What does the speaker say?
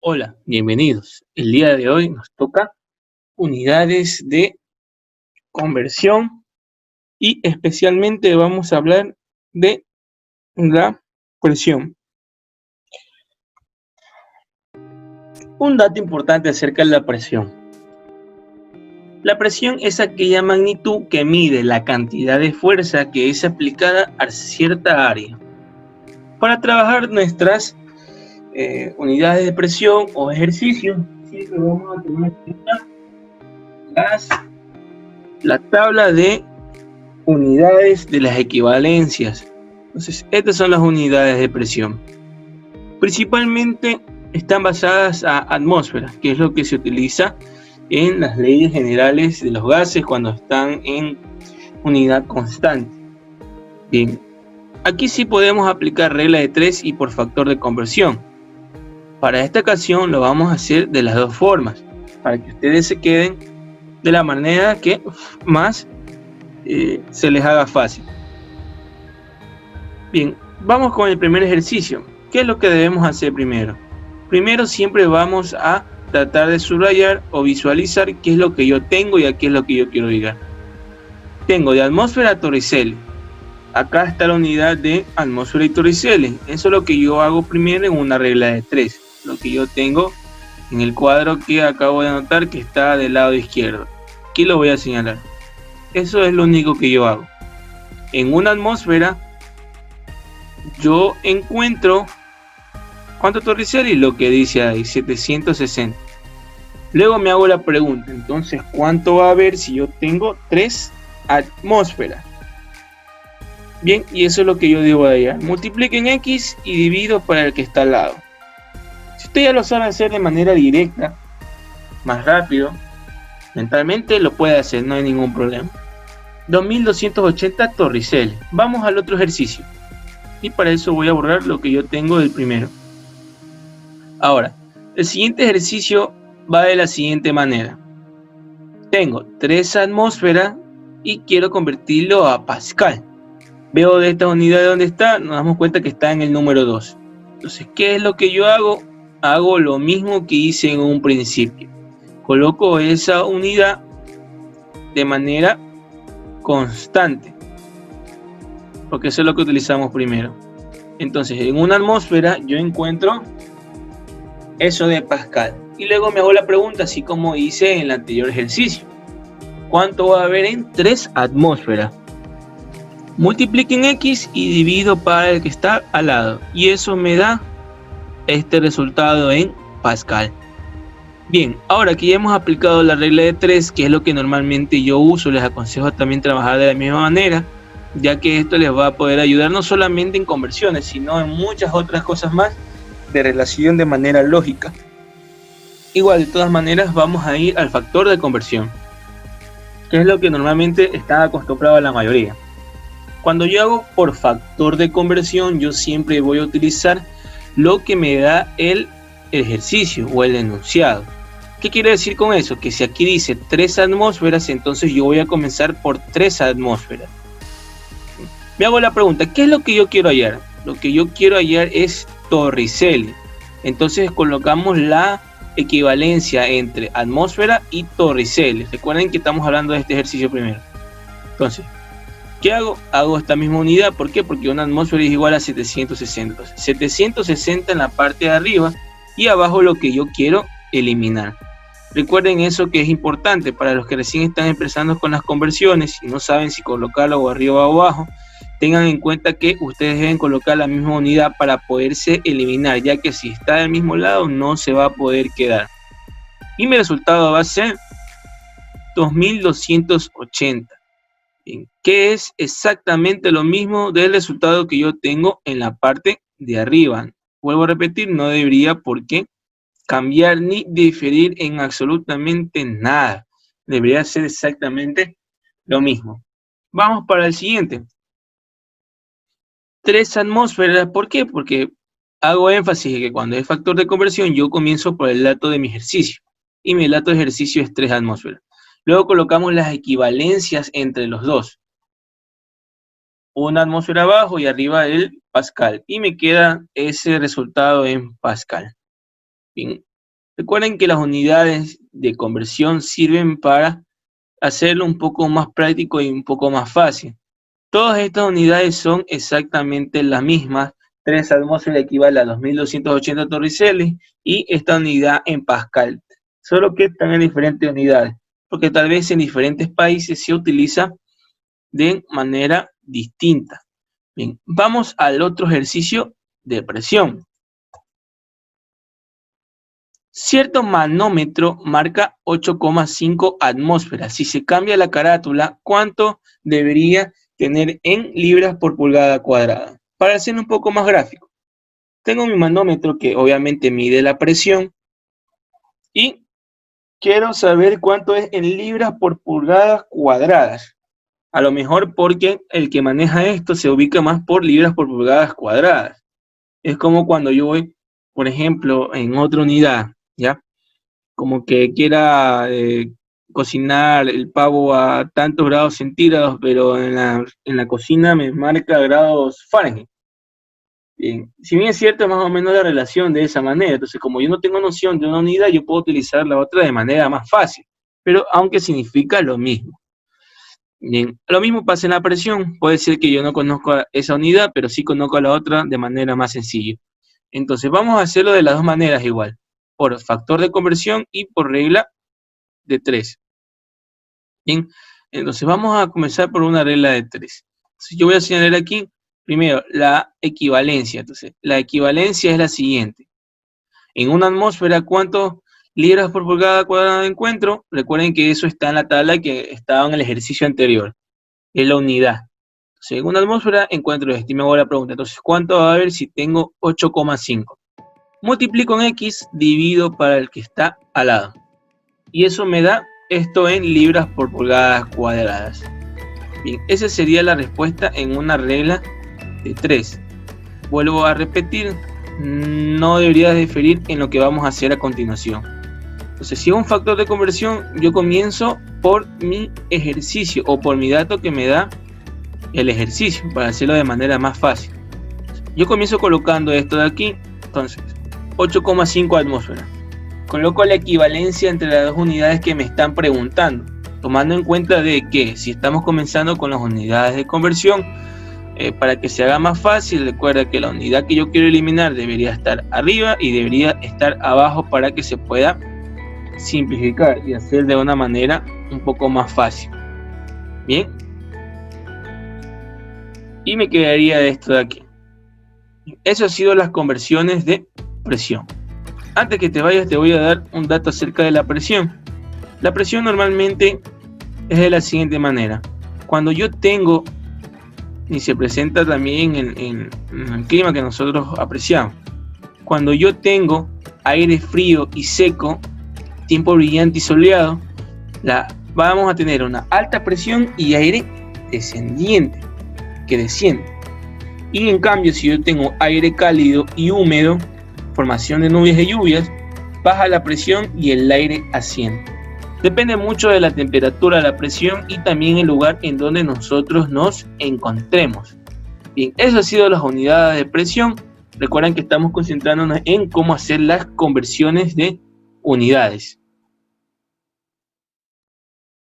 Hola, bienvenidos. El día de hoy nos toca unidades de conversión y especialmente vamos a hablar de la presión. Un dato importante acerca de la presión. La presión es aquella magnitud que mide la cantidad de fuerza que es aplicada a cierta área. Para trabajar nuestras unidades de presión o ejercicios, siempre vamos a tomar en cuenta la tabla de unidades de las equivalencias. Entonces, estas son las unidades de presión. Principalmente están basadas a atmósfera, que es lo que se utiliza en las leyes generales de los gases cuando están en unidad constante. Bien, aquí sí podemos aplicar regla de 3 y por factor de conversión. Para esta ocasión lo vamos a hacer de las dos formas, para que ustedes se queden de la manera que más se les haga fácil. Bien, vamos con el primer ejercicio. ¿Qué es lo que debemos hacer primero? Primero siempre vamos a tratar de subrayar o visualizar qué es lo que yo tengo y a qué es lo que yo quiero llegar. Tengo de atmósfera a Torricelli. Acá está la unidad de atmósfera y Torricelli. Eso es lo que yo hago primero en una regla de 3. Lo que yo tengo en el cuadro que acabo de anotar que está del lado izquierdo. Aquí lo voy a señalar. Eso es lo único que yo hago. En una atmósfera yo encuentro ¿cuánto Torricelli? Lo que dice ahí, 760. Luego me hago la pregunta, entonces, ¿cuánto va a haber si yo tengo 3 atmósferas? Bien, y eso es lo que yo debo de hallar. Multipliquen X y divido para el que está al lado. Si usted ya lo sabe hacer de manera directa, más rápido, mentalmente lo puede hacer, no hay ningún problema. 2280 Torricelli. Vamos al otro ejercicio. Y para eso voy a borrar lo que yo tengo del primero. Ahora, el siguiente ejercicio va de la siguiente manera. Tengo 3 atmósferas y quiero convertirlo a Pascal. Veo de esta unidad de dónde está, nos damos cuenta que está en el número 2. Entonces, ¿qué es lo que yo hago? Hago lo mismo que hice en un principio. Coloco esa unidad de manera constante, porque eso es lo que utilizamos primero. Entonces, en una atmósfera yo encuentro eso de Pascal. Y luego me hago la pregunta, así como hice en el anterior ejercicio. ¿Cuánto va a haber en 3 atmósferas? Multipliquen X y divido para el que está al lado. Y eso me da este resultado en Pascal. Bien, ahora que ya hemos aplicado la regla de 3, que es lo que normalmente yo uso, les aconsejo también trabajar de la misma manera, ya que esto les va a poder ayudar no solamente en conversiones, sino en muchas otras cosas más de relación de manera lógica. Igual, de todas maneras, vamos a ir al factor de conversión, que es lo que normalmente está acostumbrado a la mayoría. Cuando yo hago por factor de conversión, yo siempre voy a utilizar lo que me da el ejercicio o el enunciado. ¿Qué quiere decir con eso? Que si aquí dice 3 atmósferas, entonces yo voy a comenzar por 3 atmósferas. Me hago la pregunta, ¿qué es lo que yo quiero hallar? Lo que yo quiero hallar es Torricelli. Entonces colocamos la equivalencia entre atmósfera y Torricelli. Recuerden que estamos hablando de este ejercicio primero. Entonces, ¿qué hago? Hago esta misma unidad. ¿Por qué? Porque una atmósfera es igual a 760. Entonces, 760 en la parte de arriba y abajo lo que yo quiero eliminar. Recuerden eso que es importante para los que recién están empezando con las conversiones y no saben si colocarlo arriba o abajo. Tengan en cuenta que ustedes deben colocar la misma unidad para poderse eliminar, ya que si está del mismo lado no se va a poder quedar. Y mi resultado va a ser 2280. Bien, que es exactamente lo mismo del resultado que yo tengo en la parte de arriba. Vuelvo a repetir, no debería por qué cambiar ni diferir en absolutamente nada. Debería ser exactamente lo mismo. Vamos para el siguiente. 3 atmósferas, ¿por qué? Porque hago énfasis en que cuando es factor de conversión yo comienzo por el dato de mi ejercicio y mi dato de ejercicio es 3 atmósferas. Luego colocamos las equivalencias entre los dos. Una atmósfera abajo y arriba el Pascal y me queda ese resultado en Pascal. Bien, Recuerden que las unidades de conversión sirven para hacerlo un poco más práctico y un poco más fácil. Todas estas unidades son exactamente las mismas. 3 atmósferas equivale a 2280 torricelli y esta unidad en Pascal. Solo que están en diferentes unidades, porque tal vez en diferentes países se utiliza de manera distinta. Bien, vamos al otro ejercicio de presión. Cierto manómetro marca 8,5 atmósferas. Si se cambia la carátula, ¿cuánto debería tener en libras por pulgada cuadrada? Para hacer un poco más gráfico, tengo mi manómetro que obviamente mide la presión y quiero saber cuánto es en libras por pulgadas cuadradas. A lo mejor porque el que maneja esto se ubica más por libras por pulgadas cuadradas. Es como cuando yo voy, por ejemplo, en otra unidad, ¿ya? Como que quiera cocinar el pavo a tantos grados centígrados, pero en la cocina me marca grados Fahrenheit. Bien, si bien es cierto, es más o menos la relación de esa manera. Entonces, como yo no tengo noción de una unidad, yo puedo utilizar la otra de manera más fácil, pero aunque significa lo mismo. Bien, lo mismo pasa en la presión. Puede ser que yo no conozca esa unidad, pero sí conozco la otra de manera más sencilla. Entonces, vamos a hacerlo de las dos maneras igual, por factor de conversión y por regla de 3. Bien, entonces vamos a comenzar por una regla de 3. Entonces, yo voy a señalar aquí, primero, la equivalencia. Entonces, la equivalencia es la siguiente. En una atmósfera, ¿cuántos libras por pulgada cuadrada encuentro? Recuerden que eso está en la tabla que estaba en el ejercicio anterior. Es la unidad. Entonces, en una atmósfera encuentro esto. Y me hago la pregunta, entonces, ¿cuánto va a haber si tengo 8,5? Multiplico en X, divido para el que está al lado. Y eso me da esto en libras por pulgadas cuadradas. Bien, esa sería la respuesta en una regla de 3. Vuelvo a repetir, no debería diferir en lo que vamos a hacer a continuación. Entonces, si es un factor de conversión, yo comienzo por mi ejercicio o por mi dato que me da el ejercicio, para hacerlo de manera más fácil. Yo comienzo colocando esto de aquí, entonces 8,5 atmósferas. Coloco la equivalencia entre las dos unidades que me están preguntando, tomando en cuenta de que si estamos comenzando con las unidades de conversión, para que se haga más fácil, recuerda que la unidad que yo quiero eliminar debería estar arriba y debería estar abajo para que se pueda simplificar y hacer de una manera un poco más fácil. Bien, y me quedaría esto de aquí. Eso ha sido las conversiones de presión. Antes que te vayas, te voy a dar un dato acerca de la presión. La presión normalmente es de la siguiente manera. Cuando yo tengo, y se presenta también en el clima que nosotros apreciamos, cuando yo tengo aire frío y seco, tiempo brillante y soleado, vamos a tener una alta presión y aire descendiente, que desciende. Y en cambio, si yo tengo aire cálido y húmedo, formación de nubes de lluvias, baja la presión y el aire asciende. Depende mucho de la temperatura, la presión y también el lugar en donde nosotros nos encontremos. Bien, eso ha sido las unidades de presión. Recuerden que estamos concentrándonos en cómo hacer las conversiones de unidades.